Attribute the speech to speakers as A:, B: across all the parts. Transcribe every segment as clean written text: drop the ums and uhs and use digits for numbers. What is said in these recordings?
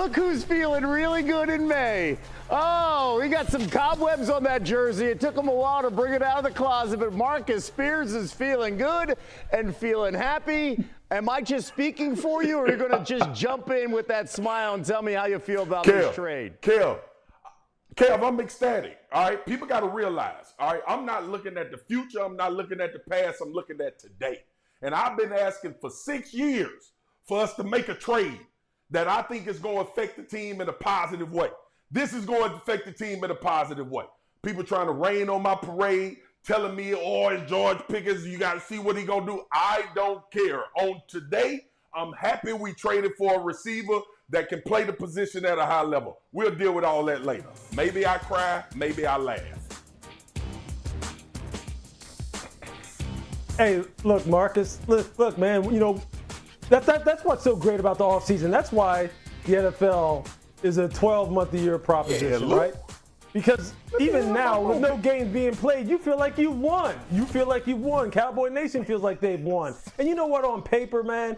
A: Look who's feeling really good in May. Oh, he got some cobwebs on that jersey. It took him a while to bring it out of the closet, but Marcus Spears is feeling good and feeling happy. Am I just speaking for you, or are you going to just jump in with that smile and tell me how you feel about this trade?
B: Kev, I'm ecstatic, all right? People got to realize, all right, I'm not looking at the future. I'm not looking at the past. I'm looking at today. And I've been asking for 6 years for us to make a trade that I think is going to affect the team in a positive way. This is going to affect the team in a positive way. People trying to rain on my parade, telling me, oh, it's George Pickens, you got to see what he going to do. I don't care. On today, I'm happy we traded for a receiver that can play the position at a high level. We'll deal with all that later. Maybe I cry, maybe I laugh.
C: Hey, look, Marcus, look, man, you know, that's what's so great about the offseason. That's why the NFL is a 12-month-a-year proposition, right? Because even now, with no games being played, you feel like you won. You feel like you won. Cowboy Nation feels like they've won. And you know what? On paper, man,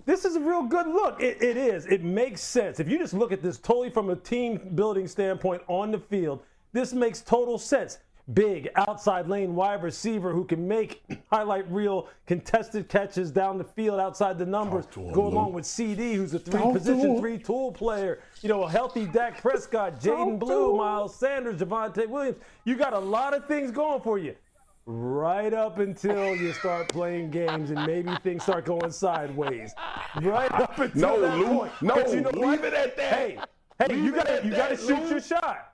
C: this is a real good look. It is. It makes sense. If you just look at this totally from a team-building standpoint on the field, this makes total sense. Big outside lane wide receiver who can make highlight reel contested catches down the field outside the numbers. Go along with CD, who's a three tool player. You know, a healthy Dak Prescott, Jayden Blue, Miles Sanders, Javonte Williams. You got a lot of things going for you. Right up until you start playing games and maybe things start going sideways. Right up until that point. But you know
B: leave it at that.
C: Hey, you gotta shoot your shot.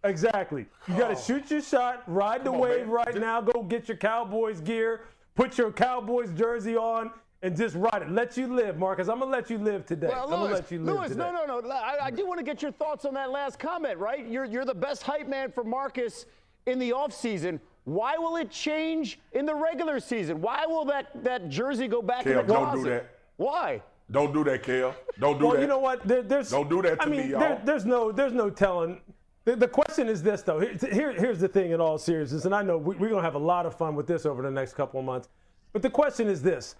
C: Exactly. You got to shoot your shot, ride the wave right now, go get your Cowboys gear, put your Cowboys jersey on, and just ride it. Let you live, Marcus. I'm going to let you live today.
A: Well, Lewis, no. I do want to get your thoughts on that last comment, right? You're the best hype man for Marcus in the offseason. Why will it change in the regular season? Why will that jersey go back in the closet?
B: Don't do that.
A: Why?
B: Don't do that, Kel. Don't do that.
C: Well, you know what?
B: Don't do that to me, y'all.
C: There's no telling. The question is this, though. Here's the thing in all seriousness, and I know we're going to have a lot of fun with this over the next couple of months. But the question is this.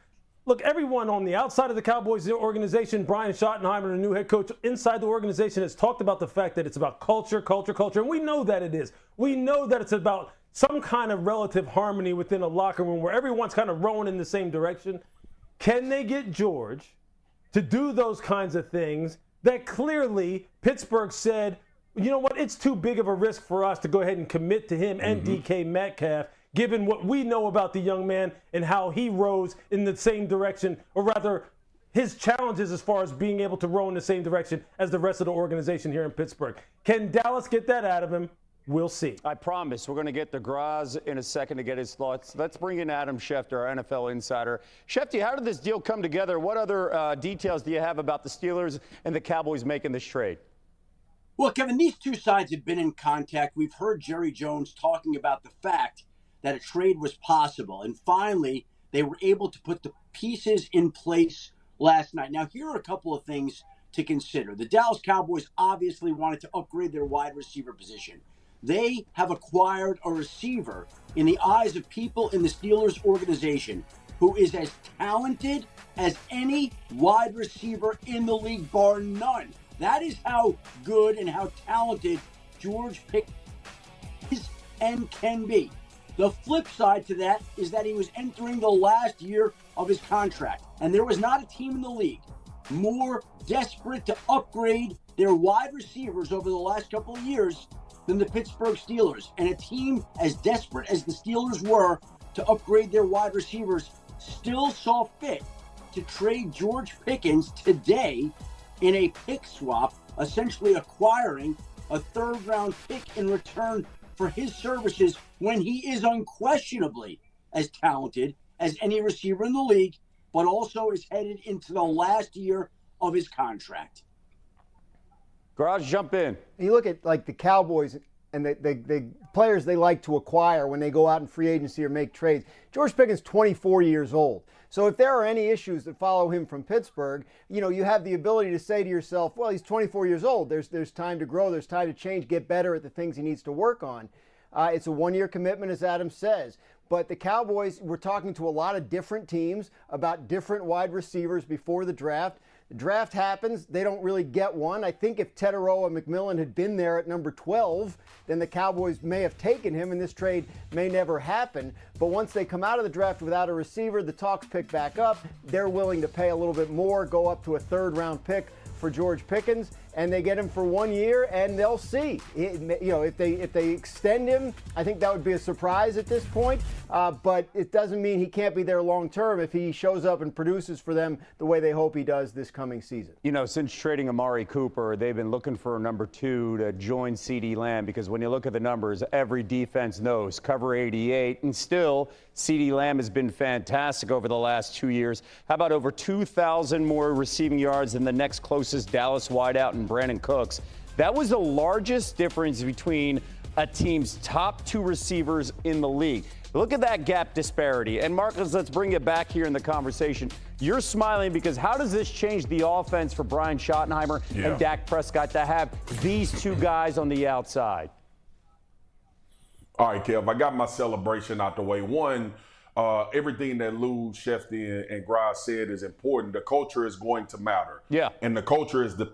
C: Look, everyone on the outside of the Cowboys organization, Brian Schottenheimer, the new head coach, inside the organization has talked about the fact that it's about culture. And we know that it is. We know that it's about some kind of relative harmony within a locker room where everyone's kind of rowing in the same direction. Can they get George to do those kinds of things that clearly Pittsburgh said, you know what, it's too big of a risk for us to go ahead and commit to him and DK Metcalf, given what we know about the young man and how he rose in the same direction, or rather his challenges as far as being able to row in the same direction as the rest of the organization here in Pittsburgh. Can Dallas get that out of him? We'll see.
A: I promise we're going to get to Graz in a second to get his thoughts. Let's bring in Adam Schefter, our NFL insider. Schefter, how did this deal come together? What other details do you have about the Steelers and the Cowboys making this trade?
D: Well, Kevin, these two sides have been in contact. We've heard Jerry Jones talking about the fact that a trade was possible. And finally, they were able to put the pieces in place last night. Now, here are a couple of things to consider. The Dallas Cowboys obviously wanted to upgrade their wide receiver position. They have acquired a receiver in the eyes of people in the Steelers organization who is as talented as any wide receiver in the league, bar none. That is how good and how talented George Pickens is and can be. The flip side to that is that he was entering the last year of his contract, and there was not a team in the league more desperate to upgrade their wide receivers over the last couple of years than the Pittsburgh Steelers. And a team as desperate as the Steelers were to upgrade their wide receivers still saw fit to trade George Pickens today in a pick swap, essentially acquiring a third-round pick in return for his services when he is unquestionably as talented as any receiver in the league, but also is headed into the last year of his contract.
A: Garage, jump in.
E: You look at like the Cowboys and the players they like to acquire when they go out in free agency or make trades. George Pickens, 24 years old. So if there are any issues that follow him from Pittsburgh, you have the ability to say to yourself, well, he's 24 years old. There's time to grow. There's time to change, get better at the things he needs to work on. It's a one-year commitment, as Adam says. But the Cowboys were talking to a lot of different teams about different wide receivers before the draft. The draft happens. They don't really get one. I think if Teteroa McMillan had been there at number 12, then the Cowboys may have taken him, and this trade may never happen. But once they come out of the draft without a receiver, the talks pick back up. They're willing to pay a little bit more, go up to a third-round pick for George Pickens, and they get him for 1 year, and they'll see. If they extend him, I think that would be a surprise at this point. But it doesn't mean he can't be there long term if he shows up and produces for them the way they hope he does this coming season.
A: Since trading Amari Cooper, they've been looking for a number 2 to join CeeDee Lamb, because when you look at the numbers, every defense knows cover 88, and still CeeDee Lamb has been fantastic over the last 2 years. How about over 2,000 more receiving yards than the next closest Dallas wideout and Brandon Cooks? That was the largest difference between a team's top 2 receivers in the league. Look at that gap disparity. And Marcus, let's bring it back here in the conversation. You're smiling because how does this change the offense for Brian Schottenheimer and Dak Prescott to have these 2 guys on the outside?
B: All right, Kev, I got my celebration out the way. One, everything that Lou, Shefty, and Graz said is important. The culture is going to matter. Yeah. And the culture is the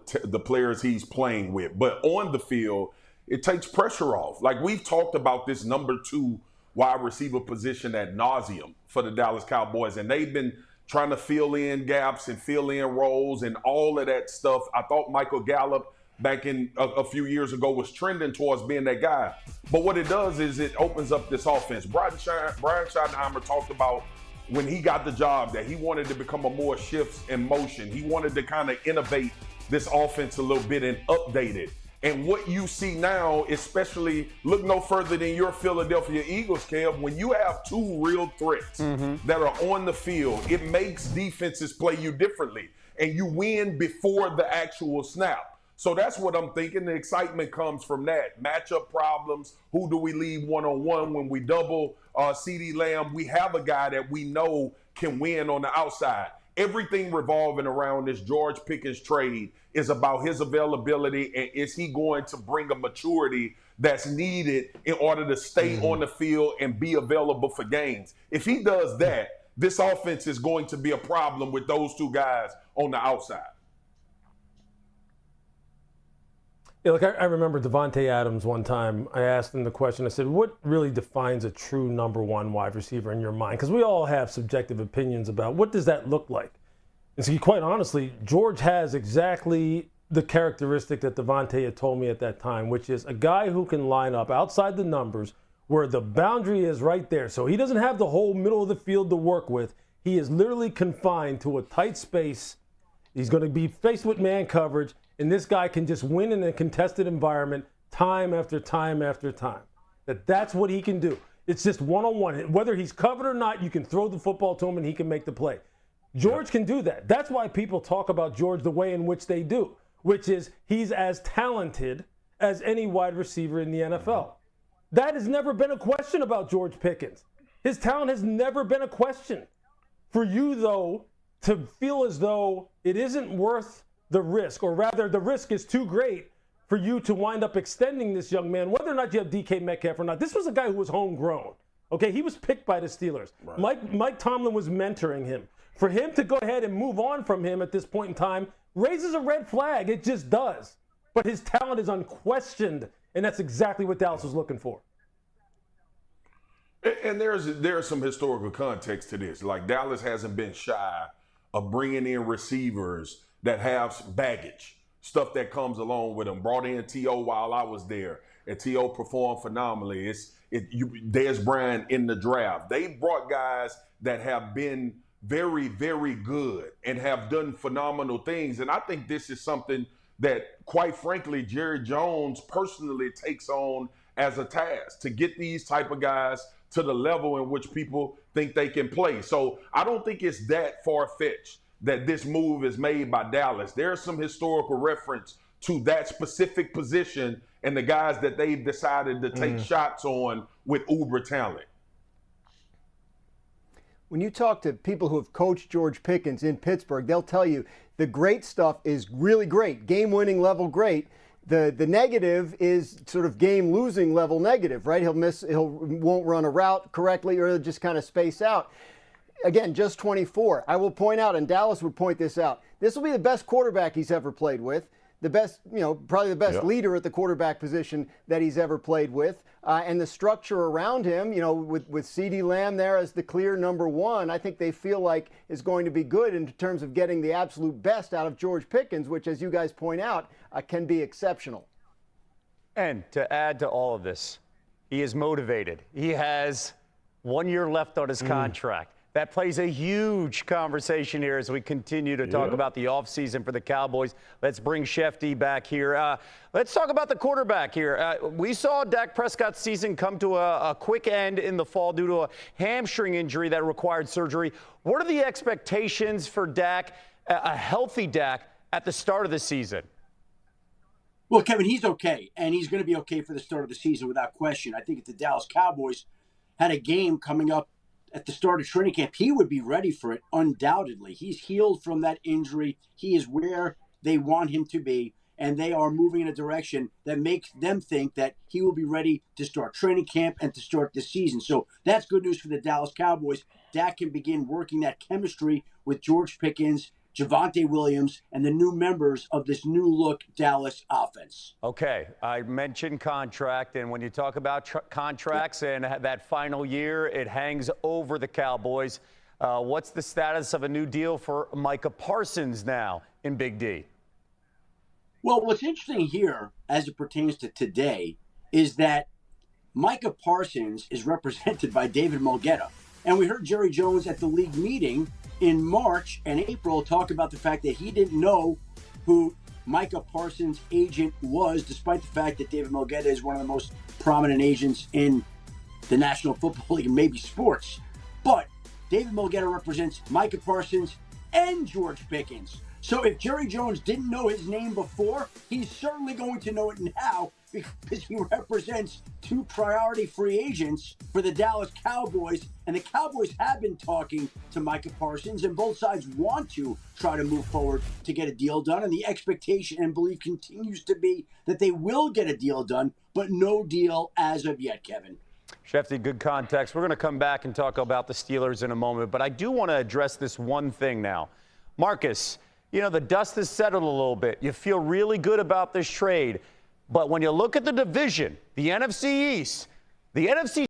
B: players he's playing with. But on the field, it takes pressure off. Like, we've talked about this number 2 wide receiver position ad nauseum for the Dallas Cowboys, and they've been trying to fill in gaps and fill in roles and all of that stuff. I thought Michael Gallup back in a few years ago was trending towards being that guy. But what it does is it opens up this offense. Brian Schottenheimer talked about when he got the job that he wanted to become a more shifts and motion. He wanted to kind of innovate this offense a little bit and update it. And what you see now, especially look no further than your Philadelphia Eagles, Kev, when you have 2 real threats that are on the field, it makes defenses play you differently. And you win before the actual snap. So that's what I'm thinking. The excitement comes from that. Matchup problems. Who do we leave one-on-one when we double CeeDee Lamb? We have a guy that we know can win on the outside. Everything revolving around this George Pickens trade is about his availability, and is he going to bring a maturity that's needed in order to stay on the field and be available for games. If he does that, this offense is going to be a problem with those 2 guys on the outside.
C: Yeah, look, I remember Devontae Adams one time. I asked him the question. I said, what really defines a true number 1 wide receiver in your mind? Because we all have subjective opinions about what does that look like. And so quite honestly, George has exactly the characteristic that Devontae had told me at that time, which is a guy who can line up outside the numbers where the boundary is right there. So he doesn't have the whole middle of the field to work with. He is literally confined to a tight space. He's going to be faced with man coverage. And this guy can just win in a contested environment time after time after time. That's what he can do. It's just one-on-one. Whether he's covered or not, you can throw the football to him and he can make the play. George can do that. That's why people talk about George the way in which they do, which is he's as talented as any wide receiver in the NFL. That has never been a question about George Pickens. His talent has never been a question. For you, though, to feel as though it isn't worth the risk, or rather the risk is too great for you to wind up extending this young man, whether or not you have DK Metcalf or not. This was a guy who was homegrown. Okay, he was picked by the Steelers. Right. Mike Tomlin was mentoring him. For him to go ahead and move on from him at this point in time raises a red flag. It just does. But his talent is unquestioned, and that's exactly what Dallas was looking for.
B: And there's some historical context to this. Like, Dallas hasn't been shy of bringing in receivers that have baggage, stuff that comes along with them. Brought in T.O. while I was there, and T.O. performed phenomenally. Dez Bryant in the draft. They brought guys that have been very, very good and have done phenomenal things. And I think this is something that, quite frankly, Jerry Jones personally takes on as a task, to get these type of guys to the level in which people think they can play. So I don't think it's that far-fetched that this move is made by Dallas. There's some historical reference to that specific position and the guys that they've decided to take shots on with uber talent.
E: When you talk to people who have coached George Pickens in Pittsburgh, they'll tell you the great stuff is really great, game-winning level great. The negative is sort of game-losing level negative, right? He won't run a route correctly, or he'll just kind of space out. again, just 24. I will point out, and Dallas would point this out, this will be the best quarterback he's ever played with. The best, probably the best leader at the quarterback position that he's ever played with. And the structure around him, with CeeDee Lamb there as the clear number one, I think they feel like is going to be good in terms of getting the absolute best out of George Pickens, which, as you guys point out, can be exceptional.
A: And to add to all of this, he is motivated. He has 1 year left on his contract. That plays a huge conversation here as we continue to talk about the offseason for the Cowboys. Let's bring Shefty back here. Let's talk about the quarterback here. We saw Dak Prescott's season come to a quick end in the fall due to a hamstring injury that required surgery. What are the expectations for Dak, a healthy Dak, at the start of the season?
D: Well, Kevin, he's okay, and he's going to be okay for the start of the season without question. I think if the Dallas Cowboys had a game coming up at the start of training camp, he would be ready for it, undoubtedly. He's healed from that injury. He is where they want him to be, and they are moving in a direction that makes them think that he will be ready to start training camp and to start the season. So that's good news for the Dallas Cowboys. Dak can begin working that chemistry with George Pickens, Javonte Williams, and the new members of this new-look Dallas offense.
A: Okay, I mentioned contract, and when you talk about contracts and that final year, it hangs over the Cowboys. What's the status of a new deal for Micah Parsons now in Big D?
D: Well, what's interesting here, as it pertains to today, is that Micah Parsons is represented by David Mulgeta. And we heard Jerry Jones at the league meeting in March and April talk about the fact that he didn't know who Micah Parsons' agent was, despite the fact that David Mulgeta is one of the most prominent agents in the National Football League and maybe sports. But David Mulgeta represents Micah Parsons and George Pickens. So if Jerry Jones didn't know his name before, he's certainly going to know it now because he represents two priority free agents for the Dallas Cowboys. And the Cowboys have been talking to Micah Parsons, and both sides want to try to move forward to get a deal done. And the expectation and belief continues to be that they will get a deal done, but no deal as of yet, Kevin.
A: Shefty, good context. We're going to come back and talk about the Steelers in a moment, but I do want to address this one thing now. Marcus, the dust has settled a little bit. You feel really good about this trade. But when you look at the division, the NFC East, the NFC